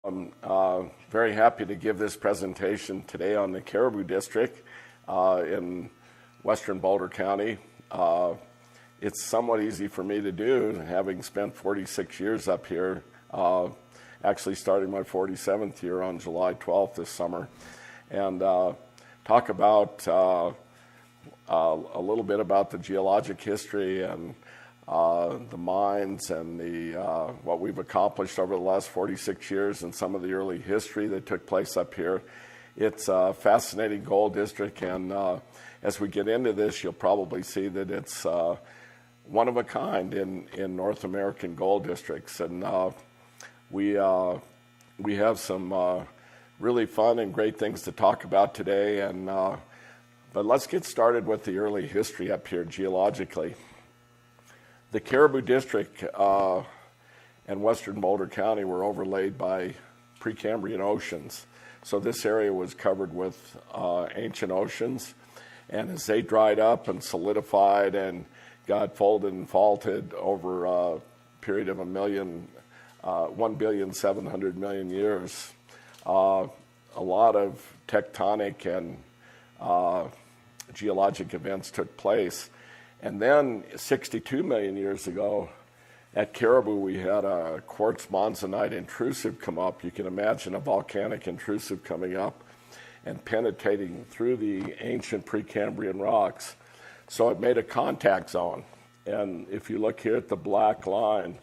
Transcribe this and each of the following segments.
I'm very happy to give this presentation today on the Caribou District in western Boulder County. It's somewhat easy for me to do, having spent 46 years up here, actually starting my 47th year on July 12th this summer, and talk about a little bit about the geologic history and the mines and the what we've accomplished over the last 46 years and some of the early history that took place up here. It's a fascinating gold district, and as we get into this, you'll probably see that it's one of a kind in North American gold districts. And we have some really fun and great things to talk about today. And but let's get started with the early history up here geologically. The Caribou District and western Boulder County were overlaid by Precambrian oceans. So this area was covered with ancient oceans, and as they dried up and solidified and got folded and faulted over a period of 1,700,000,000 years, a lot of tectonic and geologic events took place. And then 62 million years ago, at Caribou, we had a quartz monzonite intrusive come up. You can imagine a volcanic intrusive coming up and penetrating through the ancient Precambrian rocks. So it made a contact zone. And if you look here at the black line,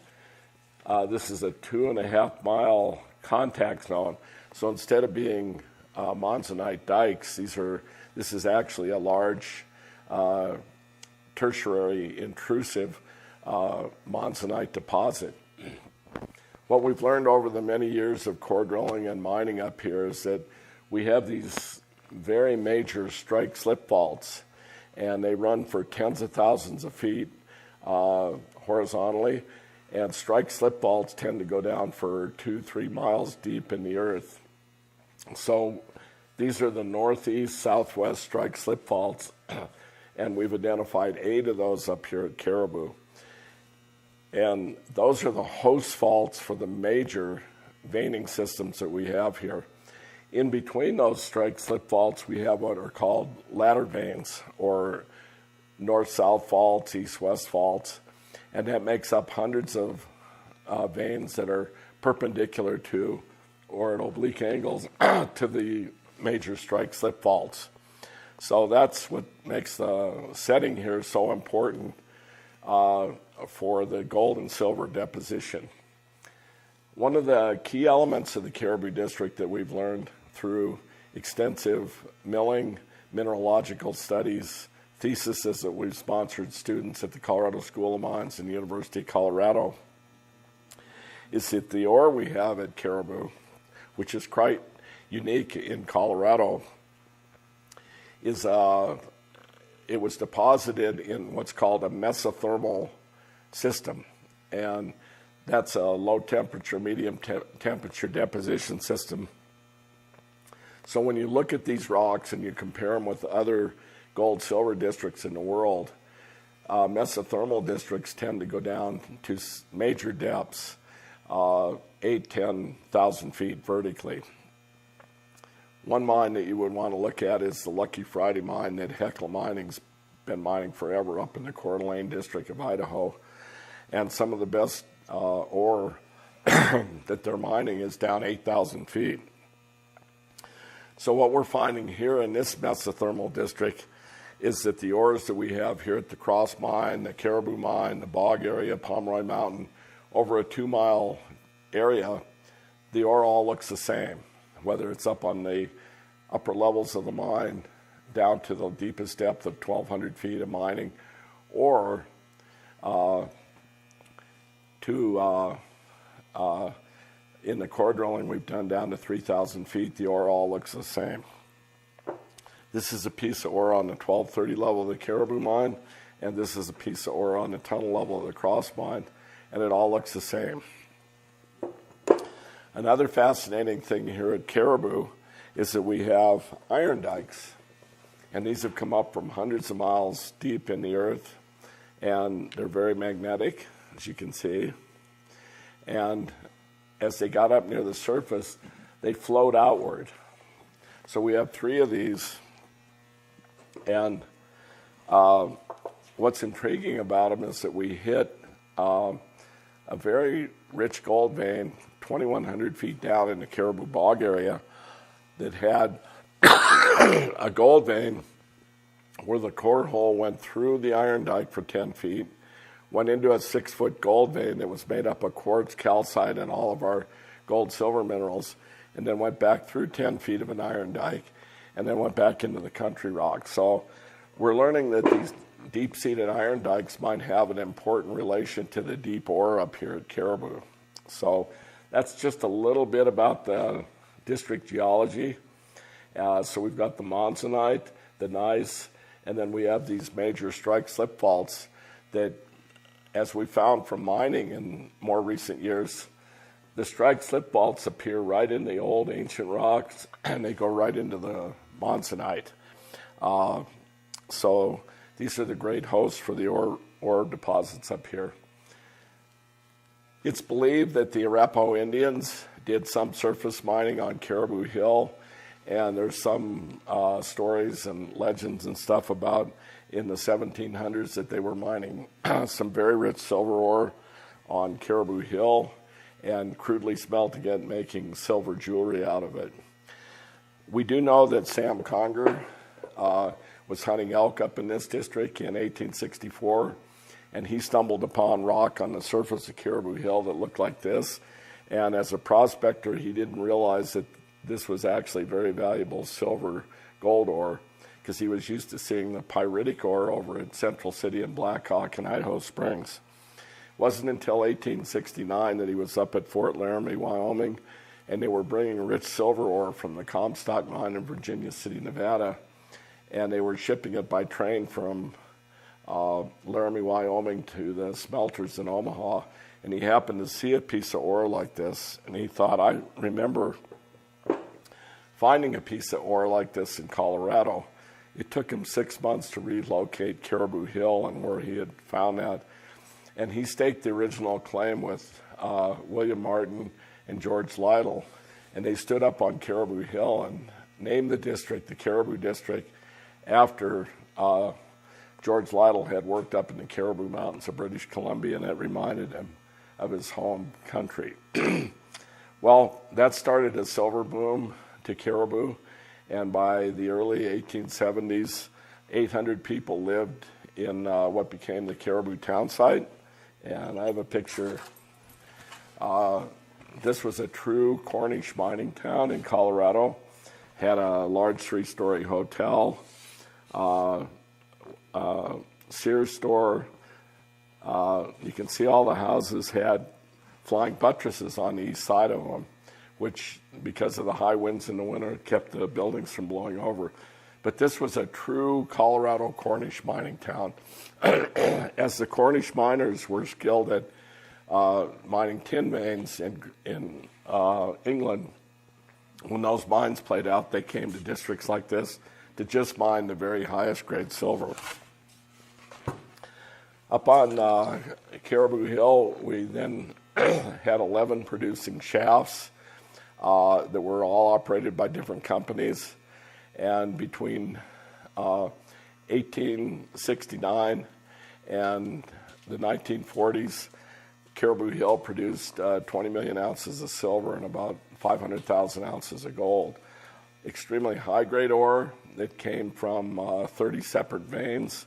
this is a 2.5-mile contact zone. So instead of being monzonite dikes, this is actually a large tertiary intrusive monzonite deposit. What we've learned over the many years of core drilling and mining up here is that we have these very major strike-slip faults, and they run for tens of thousands of feet horizontally, and strike-slip faults tend to go down for 2-3 miles deep in the earth. So these are the northeast, southwest strike-slip faults, and we've identified 8 of those up here at Caribou. And those are the host faults for the major veining systems that we have here. In between those strike-slip faults, we have what are called ladder veins, or north-south faults, east-west faults, and that makes up hundreds of veins that are perpendicular to, or at oblique angles, to the major strike-slip faults. So that's what makes the setting here so important for the gold and silver deposition. One of the key elements of the Caribou District that we've learned through extensive milling, mineralogical studies, theses that we've sponsored students at the Colorado School of Mines and the University of Colorado, is that the ore we have at Caribou, which is quite unique in Colorado, is it was deposited in what's called a mesothermal system, and that's a low temperature, medium temperature deposition system. So when you look at these rocks and you compare them with other gold silver districts in the world, mesothermal districts tend to go down to major depths, 8,000-10,000 feet vertically. One mine that you would want to look at is the Lucky Friday mine that Hecla Mining's been mining forever up in the Coeur d'Alene district of Idaho. And some of the best ore that they're mining is down 8,000 feet. So what we're finding here in this mesothermal district is that the ores that we have here at the Cross Mine, the Caribou Mine, the Bog area, Pomeroy Mountain, over a 2-mile area, the ore all looks the same, whether it's up on the upper levels of the mine down to the deepest depth of 1,200 feet of mining, or in the core drilling we've done down to 3,000 feet, the ore all looks the same. This is a piece of ore on the 1230 level of the Caribou Mine, and this is a piece of ore on the tunnel level of the Cross Mine, and it all looks the same. Another fascinating thing here at Caribou is that we have iron dikes, and these have come up from hundreds of miles deep in the earth, and they're very magnetic, as you can see. And as they got up near the surface, they flowed outward. So we have 3 of these, and what's intriguing about them is that we hit a very rich gold vein 2,100 feet down in the Caribou Bog area that had a gold vein where the core hole went through the iron dike for 10 feet, went into a 6-foot gold vein that was made up of quartz, calcite, and all of our gold, silver minerals, and then went back through 10 feet of an iron dike, and then went back into the country rock. So we're learning that these deep-seated iron dikes might have an important relation to the deep ore up here at Caribou. So that's just a little bit about the district geology. So we've got the monzonite, the gneiss, and then we have these major strike slip faults that, as we found from mining in more recent years, the strike slip faults appear right in the old ancient rocks, and they go right into the monzonite. So these are the great hosts for the ore deposits up here. It's believed that the Arapaho Indians did some surface mining on Caribou Hill, and there's some stories and legends and stuff about in the 1700s that they were mining some very rich silver ore on Caribou Hill and crudely smelting it, making silver jewelry out of it. We do know that Sam Conger was hunting elk up in this district in 1864, and he stumbled upon rock on the surface of Caribou Hill that looked like this. And as a prospector, he didn't realize that this was actually very valuable silver gold ore, because he was used to seeing the pyritic ore over at Central City and Black Hawk and Idaho Springs. It wasn't until 1869 that he was up at Fort Laramie, Wyoming, and they were bringing rich silver ore from the Comstock mine in Virginia City, Nevada, and they were shipping it by train from Laramie, Wyoming to the smelters in Omaha, and he happened to see a piece of ore like this, and he thought, I remember finding a piece of ore like this in Colorado. It took him 6 months to relocate Caribou Hill and where he had found that, and he staked the original claim with William Martin and George Lytle, and they stood up on Caribou Hill and named the district the Caribou District after George Lytle had worked up in the Caribou Mountains of British Columbia, and that reminded him of his home country. Well, that started a silver boom to Caribou, and by the early 1870s, 800 people lived in what became the Caribou town site. And I have a picture. This was a true Cornish mining town in Colorado. Had a large 3-story hotel, Sears store. You can see all the houses had flying buttresses on the east side of them, which, because of the high winds in the winter, kept the buildings from blowing over. But this was a true Colorado Cornish mining town. As the Cornish miners were skilled at mining tin veins in England, when those mines played out, they came to districts like this to just mine the very highest grade silver. Up on Caribou Hill, we then had 11 producing shafts that were all operated by different companies. And between 1869 and the 1940s, Caribou Hill produced 20 million ounces of silver and about 500,000 ounces of gold. Extremely high-grade ore that came from 30 separate veins.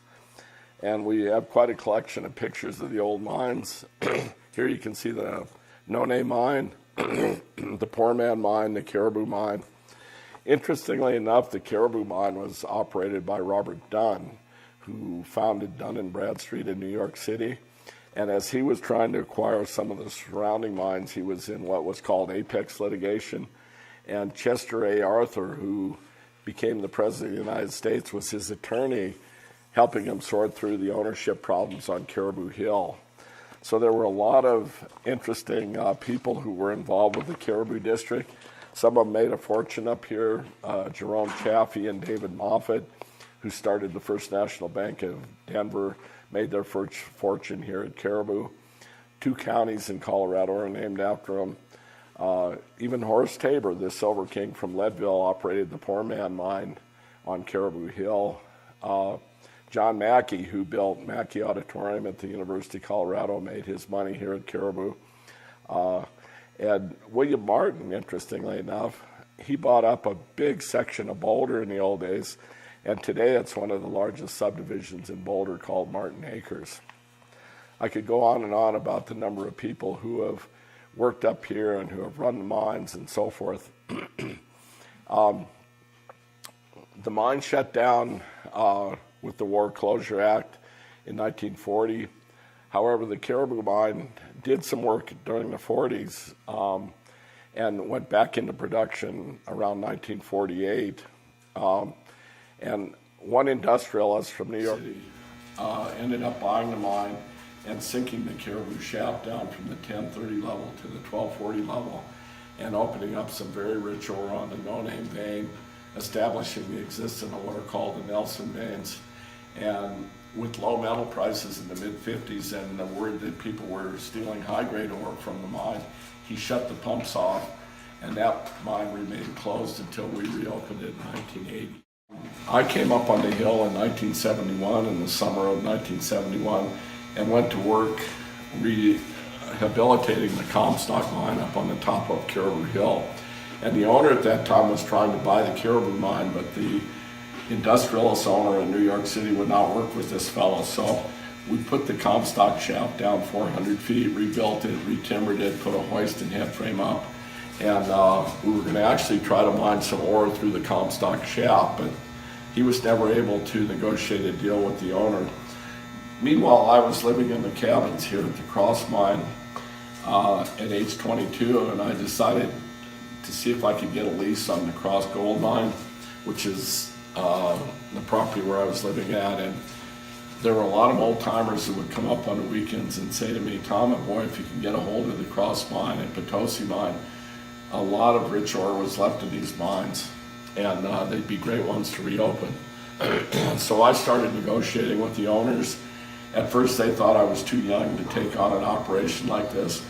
And we have quite a collection of pictures of the old mines. Here you can see the Nonay mine, the Poor Man mine, the Caribou mine. Interestingly enough, the Caribou mine was operated by Robert Dunn, who founded Dunn and Bradstreet in New York City. And as he was trying to acquire some of the surrounding mines, he was in what was called apex litigation. And Chester A. Arthur, who became the President of the United States, was his attorney, helping him sort through the ownership problems on Caribou Hill. So there were a lot of interesting people who were involved with the Caribou District. Some of them made a fortune up here. Jerome Chaffee and David Moffett, who started the First National Bank of Denver, made their first fortune here at Caribou. 2 counties in Colorado are named after them. Even Horace Tabor, the Silver King from Leadville, operated the Poor Man mine on Caribou Hill. John Mackey, who built Mackey Auditorium at the University of Colorado, made his money here at Caribou. And William Martin, interestingly enough, he bought up a big section of Boulder in the old days, and today it's one of the largest subdivisions in Boulder called Martin Acres. I could go on and on about the number of people who have worked up here and who have run the mines and so forth. The mine shut down with the War Closure Act in 1940. However, the Caribou mine did some work during the 40s and went back into production around 1948. And one industrialist from New York City ended up buying the mine and sinking the Caribou shaft down from the 1030 level to the 1240 level and opening up some very rich ore on the no-name vein, establishing the existence of what are called the Nelson veins. And with low metal prices in the mid-50s and the word that people were stealing high-grade ore from the mine, he shut the pumps off, and that mine remained closed until we reopened it in 1980. I came up on the hill in 1971, in the summer of 1971, and went to work rehabilitating the Comstock mine up on the top of Caribou Hill. And the owner at that time was trying to buy the Caribou mine, but the industrialist owner in New York City would not work with this fellow. So we put the Comstock shaft down 400 feet, rebuilt it, retimbered it, put a hoist and head frame up. And we were going to actually try to mine some ore through the Comstock shaft, but he was never able to negotiate a deal with the owner. Meanwhile, I was living in the cabins here at the Cross Mine at age 22, and I decided to see if I could get a lease on the Cross Gold Mine, which is the property where I was living at. And there were a lot of old timers who would come up on the weekends and say to me, "Tom, boy, if you can get a hold of the Cross Mine and Potosi Mine, a lot of rich ore was left in these mines, and they'd be great ones to reopen." So I started negotiating with the owners. At first they thought I was too young to take on an operation like this,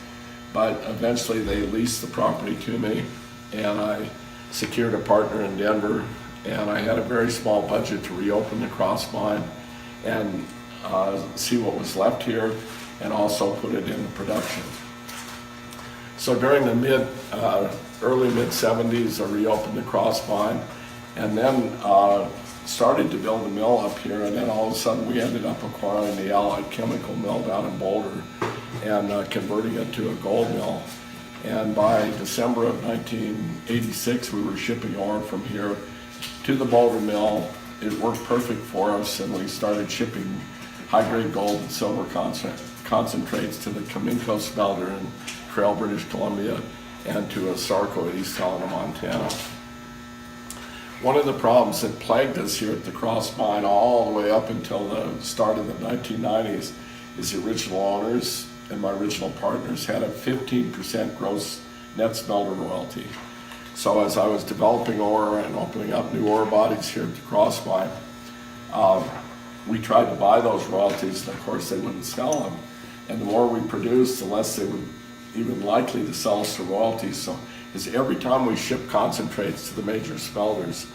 but eventually they leased the property to me, and I secured a partner in Denver, and I had a very small budget to reopen the Cross Mine and see what was left here and also put it into production. So during the early mid-70s, I reopened the Cross Mine, and then started to build a mill up here, and then all of a sudden we ended up acquiring the Allied Chemical Mill down in Boulder and converting it to a gold mill. And by December of 1986, we were shipping ore from here to the Boulder Mill. It worked perfect for us, and we started shipping high-grade gold and silver concentrates to the Cominco smelter in Trail, British Columbia, and to Asarco at East Helena, Montana. One of the problems that plagued us here at the Cross Mine all the way up until the start of the 1990s is the original owners and my original partners had a 15% gross net smelter royalty. So as I was developing ore and opening up new ore bodies here at the Cross Mine, we tried to buy those royalties, and of course they wouldn't sell them. And the more we produced, the less they would even likely to sell us the royalties. So is every time we ship concentrates to the major smelters,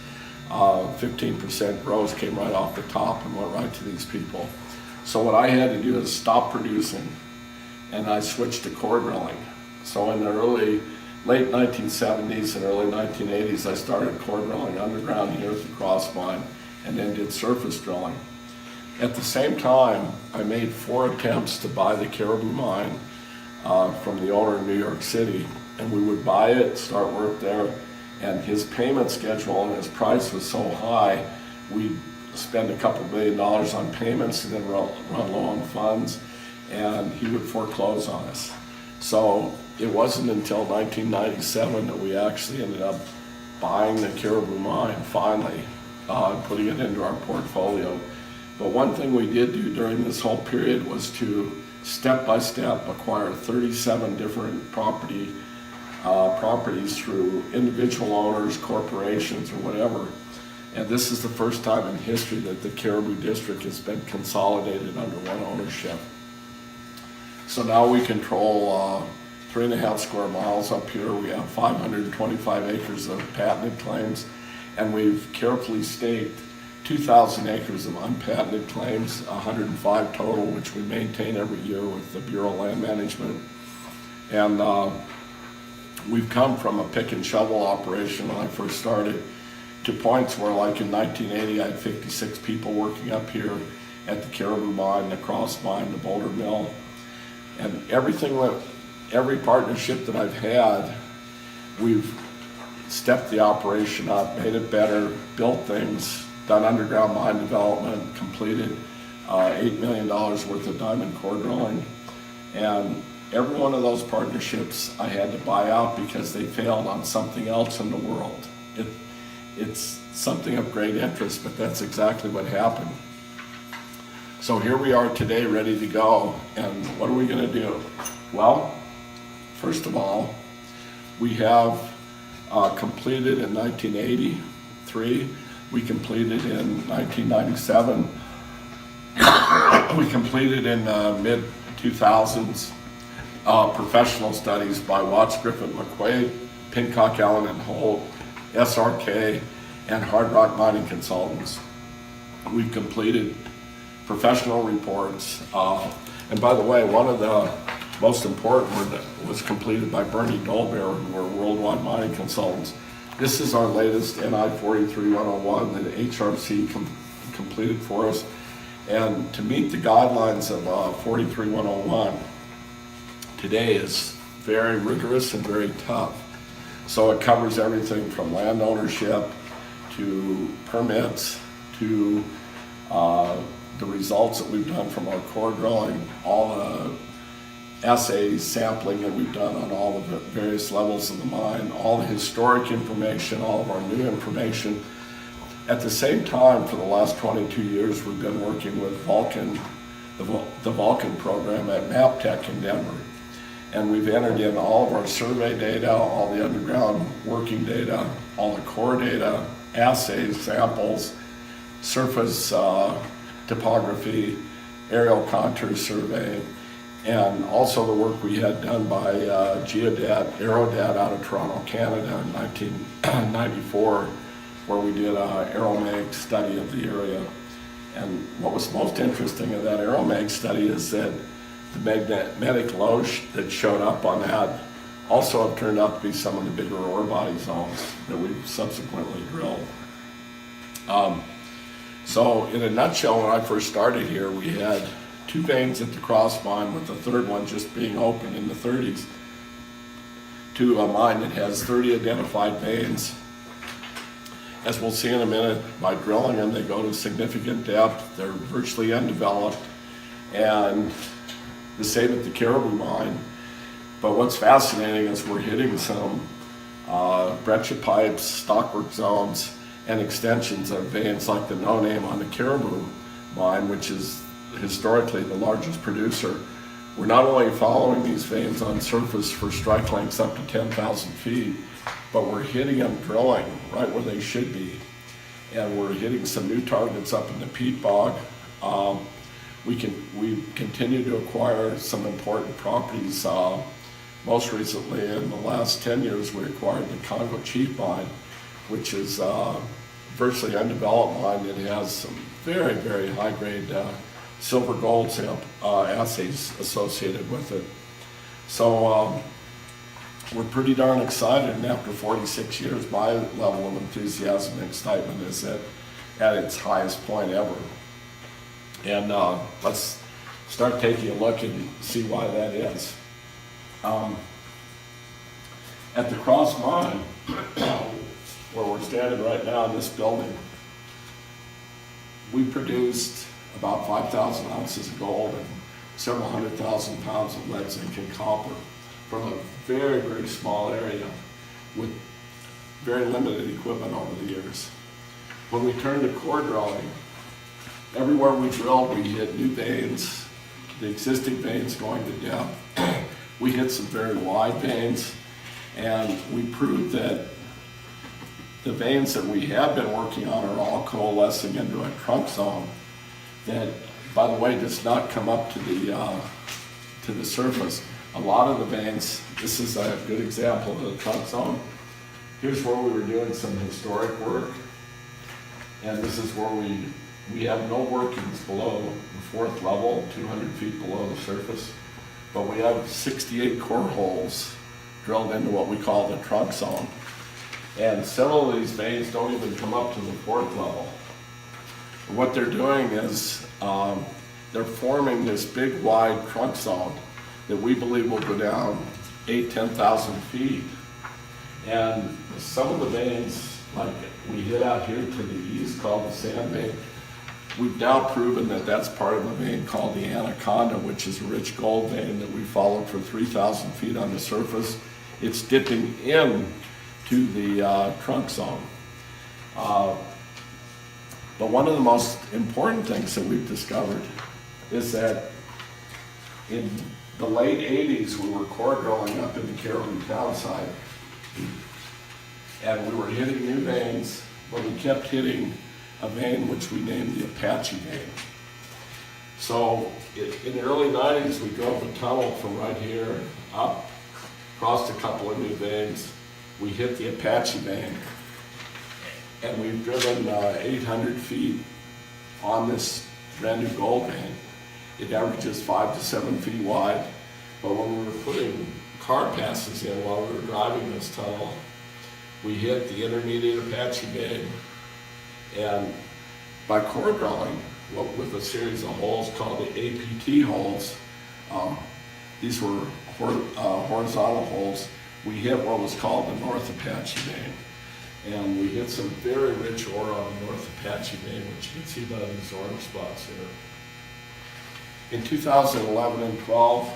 15% gross came right off the top and went right to these people. So what I had to do is stop producing, and I switched to core drilling. So in the late 1970s and early 1980s, I started core drilling underground here at the Cross Mine, and then did surface drilling. At the same time, I made 4 attempts to buy the Caribou mine from the owner in New York City, and we would buy it, start work there, and his payment schedule and his price was so high, we'd spend a couple $1 million on payments and then run low on funds, and he would foreclose on us. So it wasn't until 1997 that we actually ended up buying the Caribou mine finally, putting it into our portfolio. But one thing we did do during this whole period was to step by step acquire 37 different properties through individual owners, corporations, or whatever. And this is the first time in history that the Caribou District has been consolidated under one ownership. So now we control 3.5 square miles up here. We have 525 acres of patented claims, and we've carefully staked 2,000 acres of unpatented claims, 105 total, which we maintain every year with the Bureau of Land Management. And we've come from a pick and shovel operation when I first started to points where, like in 1980, I had 56 people working up here at the Caribou Mine, the Cross Mine, the Boulder Mill. And every partnership that I've had, we've stepped the operation up, made it better, built things, done underground mine development, completed $8 million worth of diamond core drilling. And every one of those partnerships I had to buy out because they failed on something else in the world. It's something of great interest, but that's exactly what happened. So here we are today, ready to go. And what are we going to do? Well, first of all, we have completed in 1983. We completed in 1997. We completed in mid-2000s professional studies by Watts, Griffith, McQuaid, Pincock, Allen and Holt, SRK, and Hard Rock Mining Consultants. We've completed professional reports. And by the way, one of the most important was completed by Bernie Dolbear, who are Worldwide Mining Consultants. This is our latest NI 43101 that HRC completed for us. And to meet the guidelines of 43101 today is very rigorous and very tough. So it covers everything from land ownership to permits to the results that we've done from our core drilling, all the assays, sampling that we've done on all the various levels of the mine, all the historic information, all of our new information. At the same time, for the last 22 years, we've been working with Vulcan, the Vulcan program at MapTech in Denver. And we've entered in all of our survey data, all the underground working data, all the core data, assays, samples, surface topography, aerial contour survey, and also the work we had done by Aerodat out of Toronto, Canada in 1994, where we did an aeromag study of the area. And what was most interesting in that aeromag study is that the magnetic lows that showed up on that also have turned out to be some of the bigger ore body zones that we've subsequently drilled. So in a nutshell, when I first started here, we had 2 veins at the Cross Mine, with the third one just being opened in the 30s, to a mine that has 30 identified veins. As we'll see in a minute, by drilling them, they go to significant depth. They're virtually undeveloped, and the same at the Caribou Mine. But what's fascinating is we're hitting some breccia pipes, stockwork zones, and extensions of veins like the No Name on the Caribou Mine, which is historically the largest producer. We're not only following these veins on surface for strike lengths up to 10,000 feet, but we're hitting them drilling right where they should be. And we're hitting some new targets up in the peat bog. We continue to acquire some important properties. Most recently, in the last 10 years, we acquired the Congo Chief Mine, which is virtually undeveloped mine that has some very, very high-grade silver gold assays associated with it. So we're pretty darn excited, and after 46 years, my level of enthusiasm and excitement is at its highest point ever. And let's start taking a look and see why that is. At the Cross Mine, where we're standing right now in this building, we produced about 5,000 ounces of gold and several 100,000 pounds of lead, zinc, and copper from a very, very small area with very limited equipment over the years. When we turned to core drilling, everywhere we drilled, we hit new veins, the existing veins going to depth. We hit some very wide veins, and we proved that the veins that we have been working on are all coalescing into a trunk zone that, by the way, does not come up to the surface a lot of the veins, this is a good example of the trunk zone. Here's where we were doing some historic work. And this is where we have no workings below the 4th level, 200 feet below the surface. But we have 68 core holes drilled into what we call the trunk zone. And several of these veins don't even come up to the 4th level. What they're doing is they're forming this big wide trunk zone that we believe will go down 10,000 feet. And some of the veins, like we hit out here to the east called the sand vein, we've now proven that that's part of a vein called the Anaconda, which is a rich gold vein that we followed for 3,000 feet on the surface. It's dipping in to the trunk zone. But one of the most important things that we've discovered is that in the late 80s, we were core drilling up in the Caribou townside, and we were hitting new veins, but we kept hitting a vein which we named the Apache vein. So in the early 90s, we drove a tunnel from right here up, crossed a couple of new veins. We hit the Apache vein, and we've driven 800 feet on this brand new gold vein. It averages 5 to 7 feet wide, but when we were putting car passes in while we were driving this tunnel, we hit the intermediate Apache vein, and by core drilling, with a series of holes called the APT holes, these were horizontal holes, we hit what was called the North Apache vein. And we hit some very rich ore on the North Apache vein, which you can see by these orange spots here. In 2011 and 12,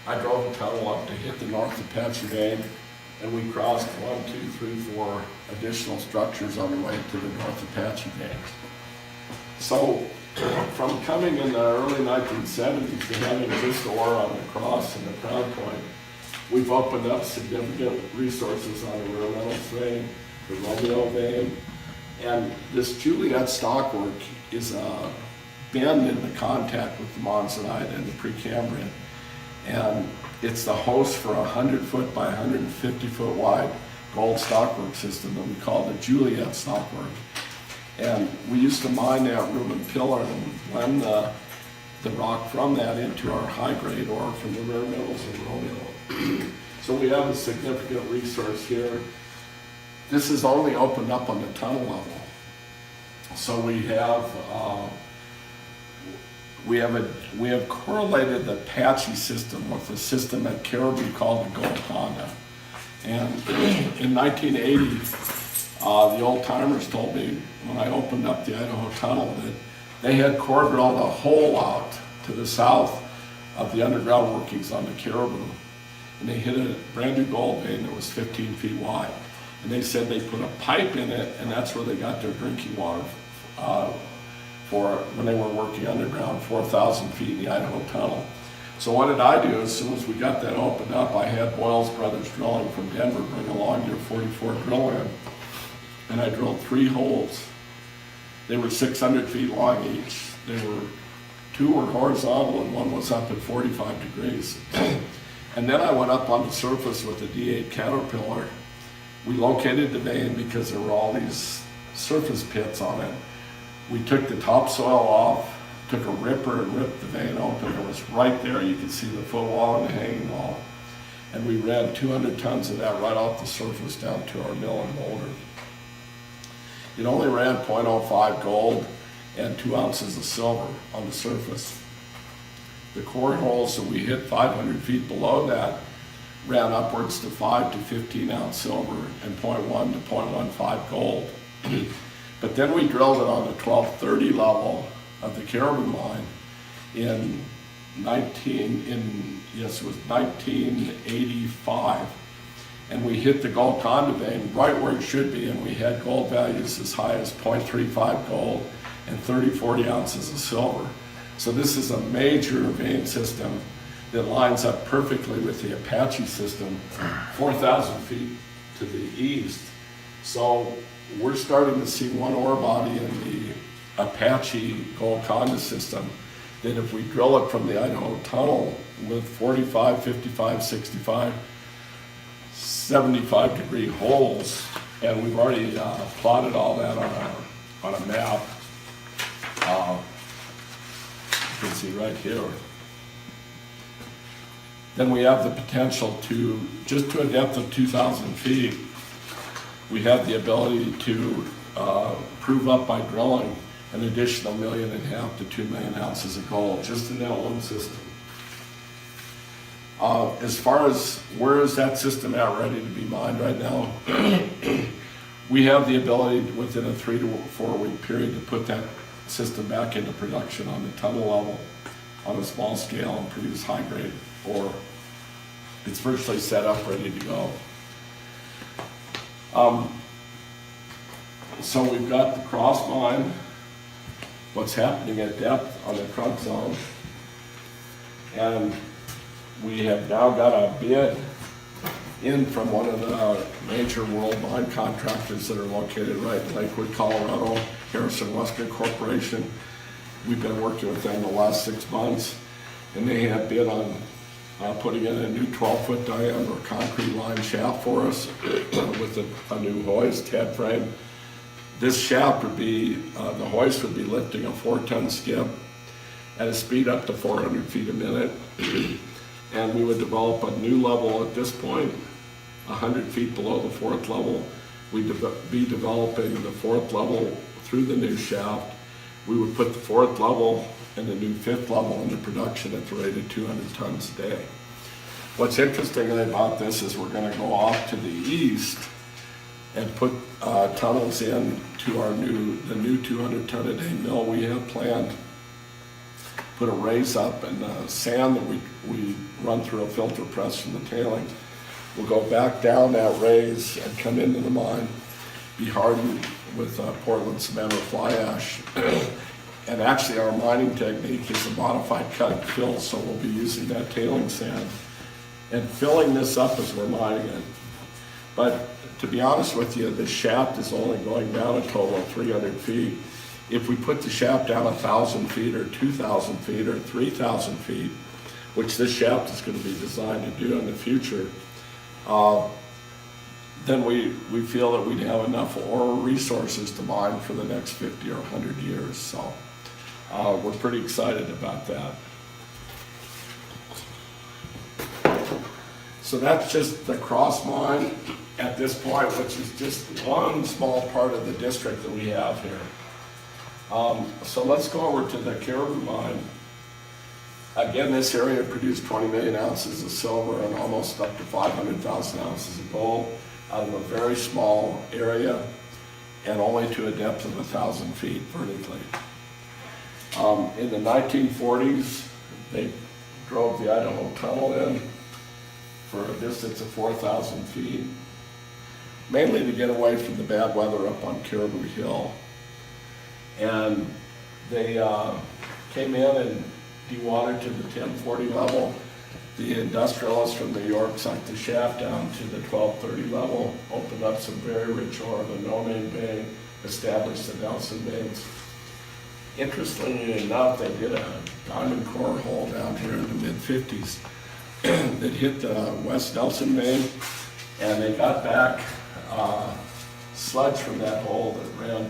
I drove a tunnel up to hit the North Apache vein, and we crossed 1, 2, 3, 4 additional structures on the way to the North Apache vein. So from coming in the early 1970s to having just ore on the cross and the crown point, we've opened up significant resources on the Reynolds vein, the Romeo vein, and this Juliet stockwork is a bend in the contact with the monzonite and the Precambrian. And it's the host for a 100-foot by 150-foot wide gold stockwork system that we call the Juliet stockwork. And we used to mine that Reuben pillar and blend the rock from that into our high-grade ore from the rare metals of Romeo. So we have a significant resource here. This is only opened up on the tunnel level. So we have correlated the Apache system with the system at Caribou called the Golconda. And in 1980, the old timers told me when I opened up the Idaho Tunnel that they had core drilled a hole out to the south of the underground workings on the Caribou. And they hit a brand new gold vein that was 15 feet wide. And they said they put a pipe in it, and that's where they got their drinking water for when they were working underground 4,000 feet in the Idaho Tunnel. So what did I do? As soon as we got that opened up, I had Boyles Brothers Drilling from Denver bring along their 44 drill in, and I drilled 3 holes. They were 600 feet long each. 2 were horizontal and 1 was up at 45 degrees. And then I went up on the surface with a D8 Caterpillar. We located the vein because there were all these surface pits on it. We took the topsoil off, took a ripper and ripped the vein open. It was right there. You could see the footwall and the hanging wall. And we ran 200 tons of that right off the surface down to our mill in Boulder. It only ran 0.05 gold and 2 ounces of silver on the surface. The core holes that we hit 500 feet below that ran upwards to 5 to 15 ounce silver and 0.1 to 0.15 gold. But then we drilled it on the 1230 level of the Caribou mine in 1985. And we hit the Golconda vein right where it should be, and we had gold values as high as 0.35 gold and 30-40 ounces of silver. So this is a major vein system that lines up perfectly with the Apache system, 4,000 feet to the east. So we're starting to see one ore body in the Apache Golconda system that if we drill it from the Idaho tunnel with 45, 55, 65, 75-degree holes, and we've already plotted all that on a map. You can see right here. Then we have the potential to, just to a depth of 2,000 feet, we have the ability to prove up by drilling an additional 1.5 million to 2 million ounces of gold just in that one system. As far as where is that system at ready to be mined right now, we have the ability within a 3 to 4 week period to put that system back into production on the tunnel level on a small scale and produce high grade ore. It's virtually set up, ready to go. So we've got the cross mine, what's happening at depth on the trunk zone, and we have now got a bid in from one of the major world mine contractors that are located right in Lakewood, Colorado, Harrison Western Corporation. We've been working with them the last 6 months, and they have bid on putting in a new 12-foot diameter concrete line shaft for us with a new hoist head frame. This shaft would be, the hoist would be lifting a 4-ton skip at a speed up to 400 feet a minute. And we would develop a new level at this point, 100 feet below the 4th level. We'd be developing the 4th level through the new shaft. We would put the 4th level and the new 5th level into production at the rate of 200 tons a day. What's interesting about this is we're going to go off to the east and put tunnels in to the new 200 ton a day mill we have planned. Put a raise up, and sand that we run through a filter press from the tailings will go back down that raise and come into the mine, be hardened with Portland cement or fly ash. And actually our mining technique is a modified cut and fill, so we'll be using that tailing sand and filling this up as we're mining it. But to be honest with you, the shaft is only going down a total of 300 feet. If we put the shaft down 1,000 feet or 2,000 feet or 3,000 feet, which this shaft is going to be designed to do in the future, then we feel that we'd have enough ore resources to mine for the next 50 or 100 years. So we're pretty excited about that. So that's just the cross mine at this point, which is just one small part of the district that we have here. So let's go over to the Caribou mine. Again, this area produced 20 million ounces of silver and almost up to 500,000 ounces of gold out of a very small area and only to a depth of 1,000 feet vertically. In the 1940s, they drove the Idaho tunnel in for a distance of 4,000 feet, mainly to get away from the bad weather up on Caribou Hill. And they came in and dewatered to the 1040 level. The industrialists from New York sunk the shaft down to the 1230 level, opened up some very rich ore, the No Name vein, established the Nelson veins. Interestingly enough, they did a diamond core hole down here in the mid-50s that hit the West Nelson vein, and they got back sludge from that hole that ran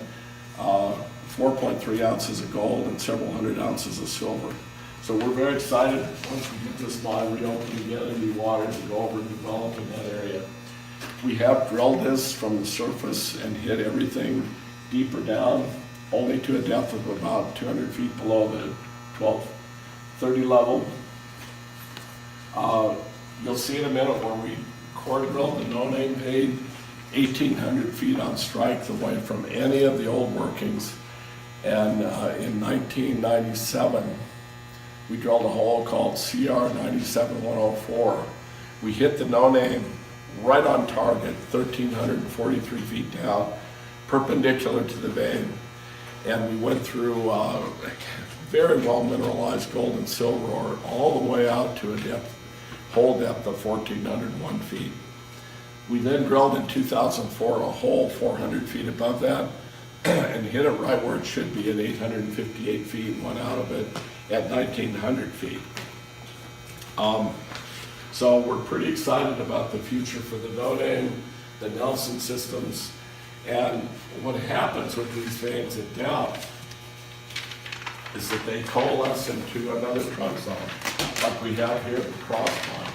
4.3 ounces of gold and several hundred ounces of silver. So we're very excited once we get this mine reopened again and be watered to go over and develop in that area. We have drilled this from the surface and hit everything deeper down, only to a depth of about 200 feet below the 1230 level. You'll see in a minute where we core drilled the No Name vein 1,800 feet on strike away from any of the old workings. And in 1997, we drilled a hole called CR 97104. We hit the No Name right on target, 1,343 feet down, perpendicular to the vein. And we went through very well mineralized gold and silver ore all the way out to a hole depth of 1,401 feet. We then drilled in 2004 a hole 400 feet above that and hit it right where it should be at 858 feet and went out of it at 1,900 feet. So we're pretty excited about the future for the no-name, the Nelson systems, and what happens with these veins at depth is that they coalesce into another trunk zone, like we have here at the cross line.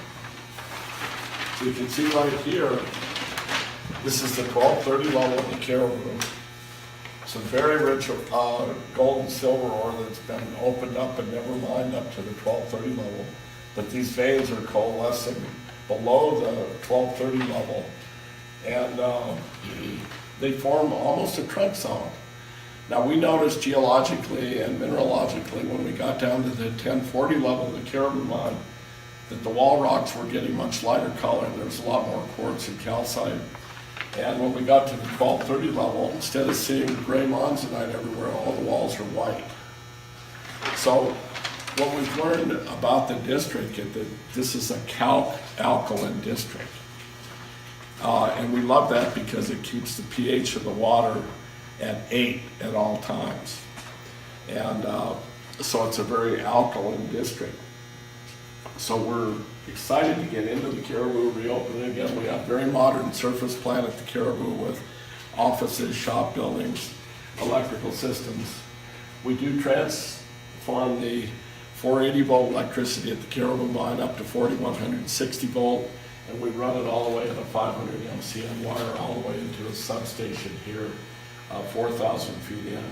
So you can see right here, this is the 1230 level of the caribou. Some very rich gold and silver ore that's been opened up and never mined up to the 1230 level. But these veins are coalescing below the 1230 level, and they form almost a trunk zone. Now we noticed geologically and mineralogically when we got down to the 1040 level of the caribou mine that the wall rocks were getting much lighter color. There was a lot more quartz and calcite. And when we got to the 1230 level, instead of seeing gray monzonite everywhere, all the walls are white. So what we've learned about the district is that this is a calc-alkaline district. And we love that because it keeps the pH of the water at 8 at all times. And so it's a very alkaline district. So we're excited to get into the caribou reopening again. We have very modern surface plant at the caribou with offices, shop buildings, electrical systems. We do transform the 480 volt electricity at the caribou mine up to 4160 volt, and we run it all the way at a 500 MCM wire all the way into a substation here, 4,000 feet in.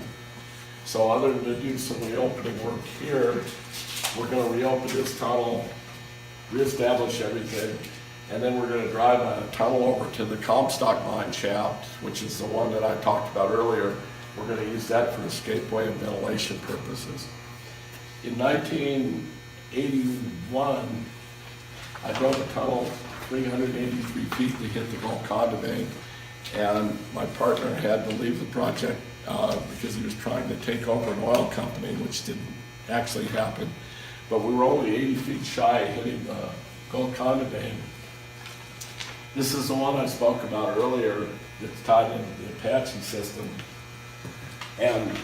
So other than to do some reopening work here, we're going to reopen this tunnel, reestablish everything, and then we're going to drive a tunnel over to the Comstock mine shaft, which is the one that I talked about earlier. We're going to use that for escapeway and ventilation purposes. In 1981, I drove a tunnel 383 feet to hit the Golconda vein, and my partner had to leave the project because he was trying to take over an oil company, which didn't actually happen. But we were only 80 feet shy of hitting the Golconda vein. This is the one I spoke about earlier that's tied into the Apache system. And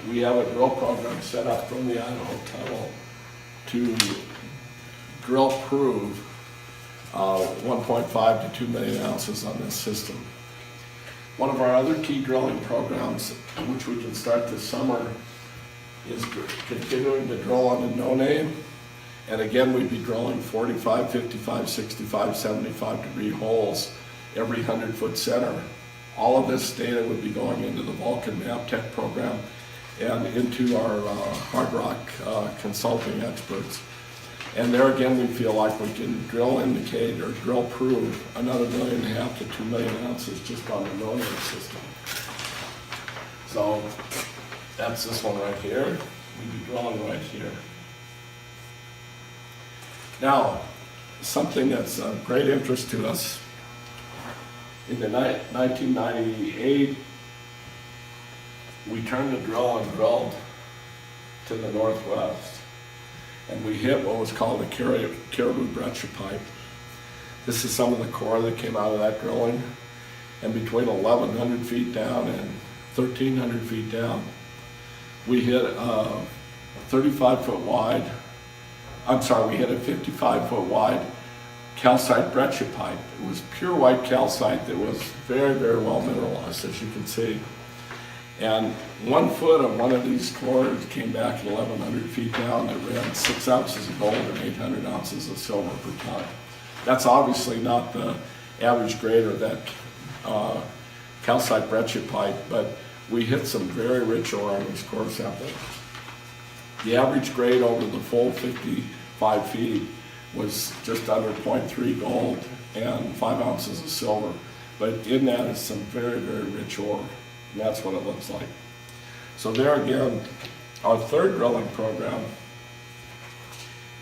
we have a drill program set up from the Idaho tunnel to drill prove 1.5 to 2 million ounces on this system. One of our other key drilling programs, which we can start this summer, is continuing to drill on the no-name. And again, we'd be drilling 45, 55, 65, 75 degree holes every 100-foot center. All of this data would be going into the Vulcan MapTech program and into our hard rock consulting experts. And there again, we feel like we can drill indicate or drill prove another 1.5 million to 2 million ounces just on the no-name system. So that's this one right here. We'd be drilling right here. Now, something that's of great interest to us, in the 1998, we turned the drill and drilled to the northwest. And we hit what was called a caribou breccia pipe. This is some of the core that came out of that drilling. And between 1,100 feet down and 1,300 feet down, we hit a 35-foot wide, we hit a 55-foot wide calcite breccia pipe. It was pure white calcite that was very, very well mineralized, as you can see. And 1 foot of one of these cores came back at 1,100 feet down that ran 6 ounces of gold and 800 ounces of silver per ton. That's obviously not the average grade of that calcite breccia pipe, but we hit some very rich ore on these core samples. The average grade over the full 55 feet was just under 0.3 gold and 5 ounces of silver. But in that is some very, very rich ore. And that's what it looks like. So there again, our third drilling program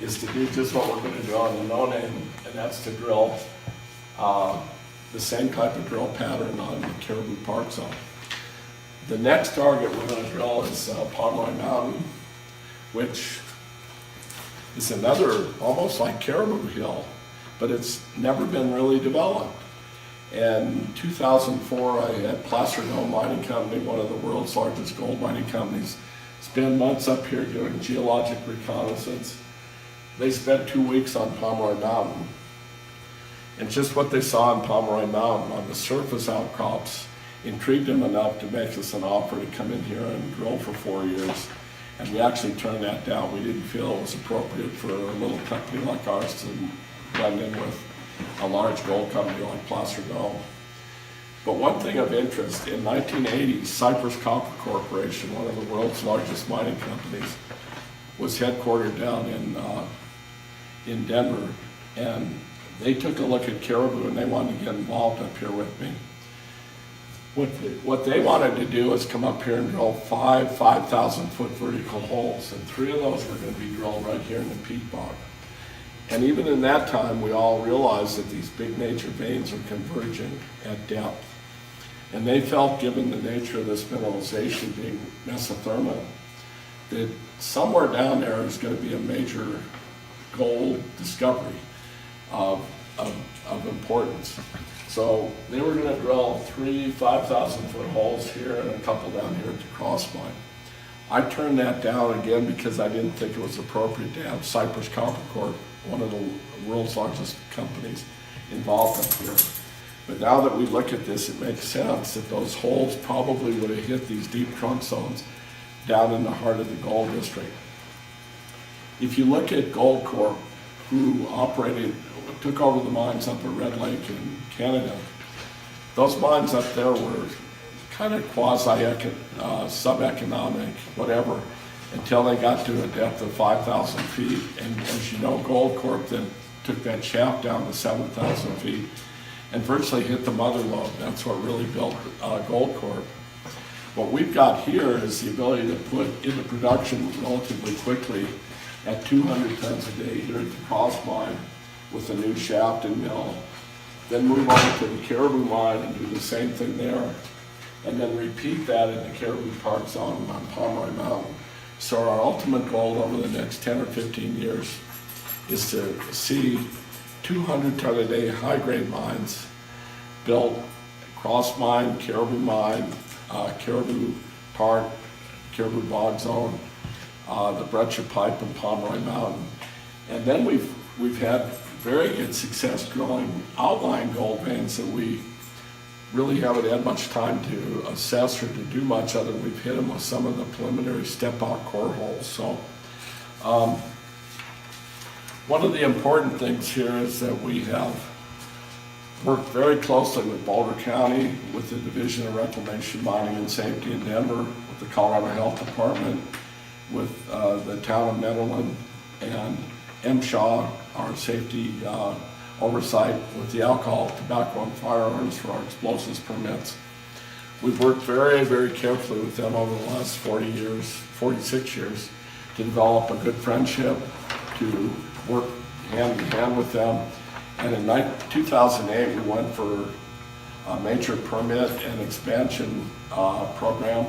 is to do just what we're going to do on the no-name, and that's to drill the same type of drill pattern on the Caribou Park zone. The next target we're going to drill is Pomeroy Mountain, which is another almost like Caribou Hill, but it's never been really developed. And in 2004, I had Placer Dome Mining Company, one of the world's largest gold mining companies, spend months up here doing geologic reconnaissance. They spent 2 weeks on Pomeroy Mountain. And just what they saw on Pomeroy Mountain on the surface outcrops intrigued them enough to make us an offer to come in here and drill for 4 years. And we actually turned that down. We didn't feel it was appropriate for a little company like ours to blend in with a large gold company like Placer Dome. But one thing of interest, in 1980, Cypress Copper Corporation, one of the world's largest mining companies, was headquartered down in Denver, and they took a look at caribou and they wanted to get involved up here with me. What they wanted to do is come up here and drill 5,000-foot vertical holes, and 3 of those were going to be drilled right here in the peat bog. And even in that time, we all realized that these big major veins are converging at depth. And they felt, given the nature of this mineralization being mesothermal, that somewhere down there is going to be a major gold discovery of importance. So they were going to drill 3 5,000-foot holes here and a couple down here at the cross mine. I turned that down again because I didn't think it was appropriate to have Cypress Copper Corp, one of the world's largest companies, involved up here. But now that we look at this, it makes sense that those holes probably would have hit these deep trunk zones down in the heart of the gold district. If you look at Goldcorp, who took over the mines up at Red Lake in Canada, those mines up there were kind of sub-economic, whatever, until they got to a depth of 5,000 feet. And as you know, Goldcorp then took that shaft down to 7,000 feet and virtually hit the mother lode. That's what really built Goldcorp. What we've got here is the ability to put into production relatively quickly at 200 tons a day here at the cross mine with a new shaft and mill. Then move on to the Caribou mine and do the same thing there. And then repeat that in the Caribou Park Zone on Pomeroy Mountain. So our ultimate goal over the next 10 or 15 years is to see 200 ton a day high grade mines built, cross mine, Caribou Park, Caribou Bog Zone, the Breccia Pipe and Pomeroy Mountain. And then we've had very good success drilling outlying gold veins that we really haven't had much time to assess or to do much other than we've hit them with some of the preliminary step-out core holes. So one of the important things here is that we have worked very closely with Boulder County, with the Division of Reclamation, Mining and Safety in Denver, with the Colorado Health Department, with the town of Nederland, and MSHA, our safety oversight with the alcohol, tobacco, and firearms for our explosives permits. We've worked very, very carefully with them over the last 46 years, to develop a good friendship, to work hand in hand with them. And in 2008, we went for a major permit and expansion program,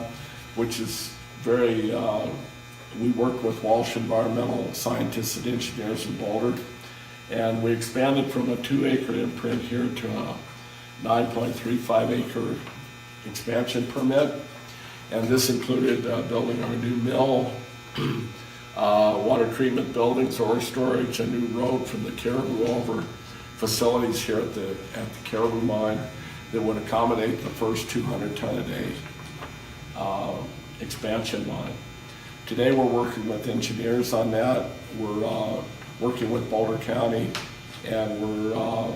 which is very, we work with Walsh Environmental Scientists and Engineers in Boulder. And we expanded from a 2-acre imprint here to a 9.35 acre expansion permit. And this included building a new mill, water treatment buildings, ore storage, a new road from the Caribou over, facilities here at the Caribou mine that would accommodate the first 200 ton a day expansion line. Today we're working with engineers on that. We're working with Boulder County, and we're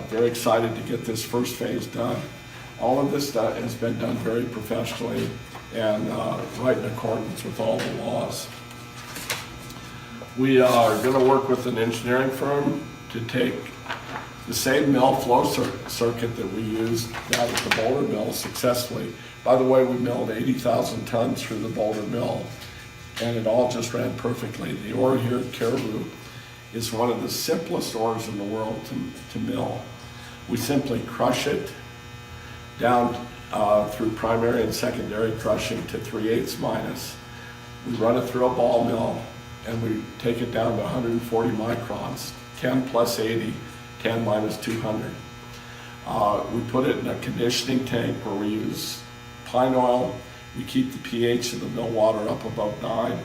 very excited to get this first phase done. All of this has been done very professionally and right in accordance with all the laws. We are going to work with an engineering firm to take the same mill flow circuit that we used down at the Boulder mill successfully. By the way, we milled 80,000 tons through the Boulder mill, and it all just ran perfectly. The ore here at Caribou is one of the simplest ores in the world to mill. We simply crush it down through primary and secondary crushing to 3/8 minus. We run it through a ball mill, and we take it down to 140 microns, 10 plus 80, 10 minus 200. We put it in a conditioning tank where we use pine oil, We keep the pH of the mill water up above 9.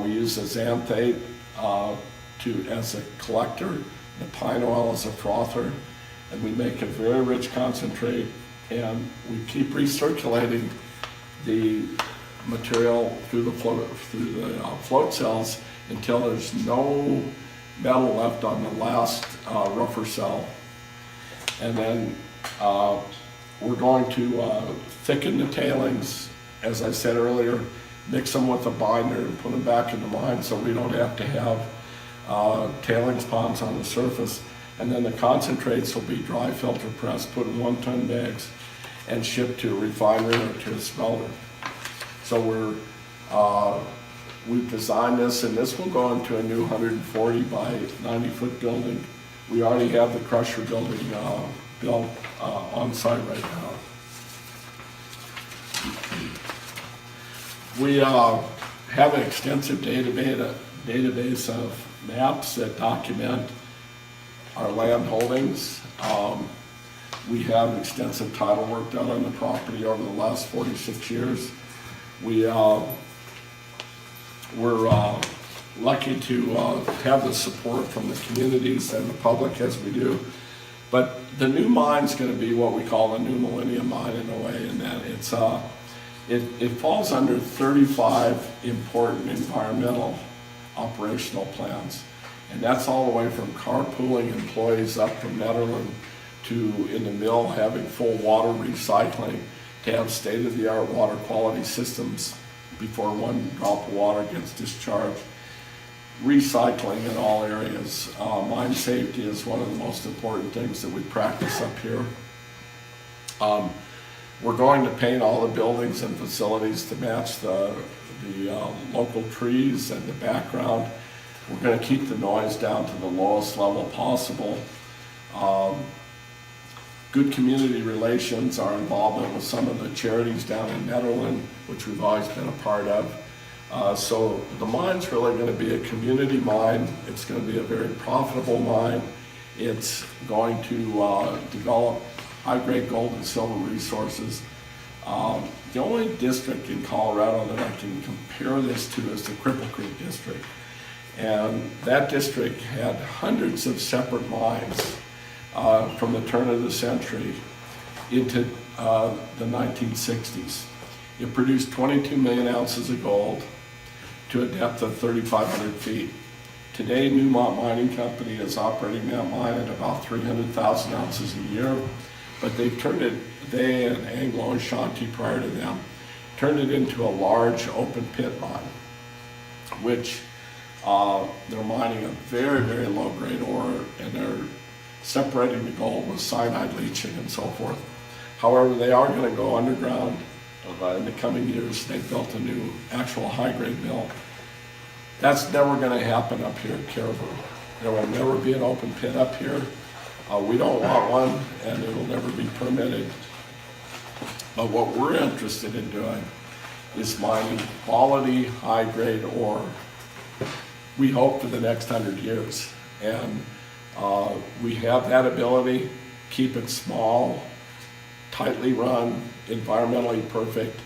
We use a xanthate as a collector, the pine oil as a frother, and we make a very rich concentrate, and we keep recirculating the material through the float cells until there's no metal left on the last rougher cell. And then we're going to thicken the tailings, as I said earlier, mix them with a binder and put them back in the mine so we don't have to have tailings ponds on the surface. And then the concentrates will be dry filter pressed, put in 1-ton bags, and shipped to a refinery or to a smelter. So we've designed this, and this will go into a new 140 by 90 foot building. We already have the crusher building built on site right now. We have an extensive database of maps that document our land holdings. We have extensive title work done on the property over the last 46 years. We're lucky to have the support from the communities and the public as we do. But the new mine's going to be what we call the new millennium mine in a way, in that it falls under 35 important environmental operational plans. And that's all the way from carpooling employees up from Netherland to in the mill having full water recycling, to have state-of-the-art water quality systems before one drop of water gets discharged. Recycling in all areas. Mine safety is one of the most important things that we practice up here. We're going to paint all the buildings and facilities to match the local trees and the background. We're going to keep the noise down to the lowest level possible. Good community relations, our involvement with some of the charities down in Netherland, which we've always been a part of. So the mine's really going to be a community mine. It's going to be a very profitable mine. It's going to develop high-grade gold and silver resources. The only district in Colorado that I can compare this to is the Cripple Creek district. And that district had hundreds of separate mines from the turn of the century into the 1960s. It produced 22 million ounces of gold to a depth of 3,500 feet. Today, Newmont Mining Company is operating that mine at about 300,000 ounces a year, but they've turned it, they and Anglo Ashanti prior to them, turned it into a large open pit mine, which they're mining a very, very low grade ore, and they're separating the gold with cyanide leaching and so forth. However, they are going to go underground in the coming years. They built a new actual high grade mill. That's never going to happen up here at Caribou. There will never be an open pit up here. We don't want one, and it'll never be permitted. But what we're interested in doing is mining quality, high-grade ore, we hope, for the next 100 years. And we have that ability, keep it small, tightly run, environmentally perfect,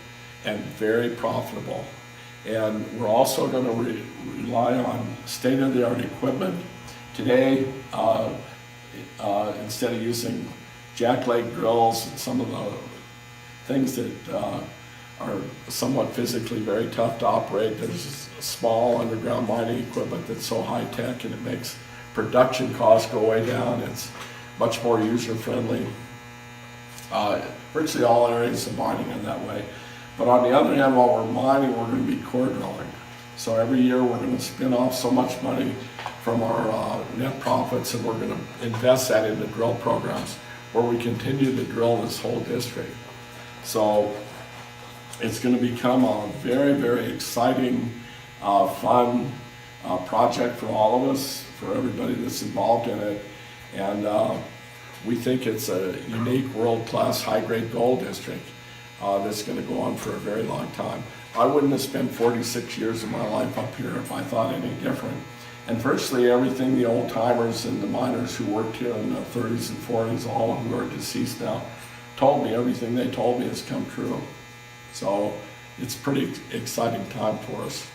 and very profitable. And we're also going to rely on state-of-the-art equipment. Today, instead of using jackleg drills and some of the things that are somewhat physically very tough to operate, there's small underground mining equipment that's so high-tech, and it makes production costs go way down. It's much more user-friendly. Virtually all areas of mining are that way. But on the other hand, while we're mining, we're going to be core drilling. So every year we're going to spin off so much money from our net profits, and we're going to invest that into drill programs where we continue to drill this whole district. So it's going to become a very, very exciting, fun project for all of us, for everybody that's involved in it. And we think it's a unique, world-class, high-grade gold district that's going to go on for a very long time. I wouldn't have spent 46 years of my life up here if I thought any different. And virtually everything the old timers and the miners who worked here in the 30s and 40s, all of who are deceased now, told me, everything they told me has come true. So it's a pretty exciting time for us.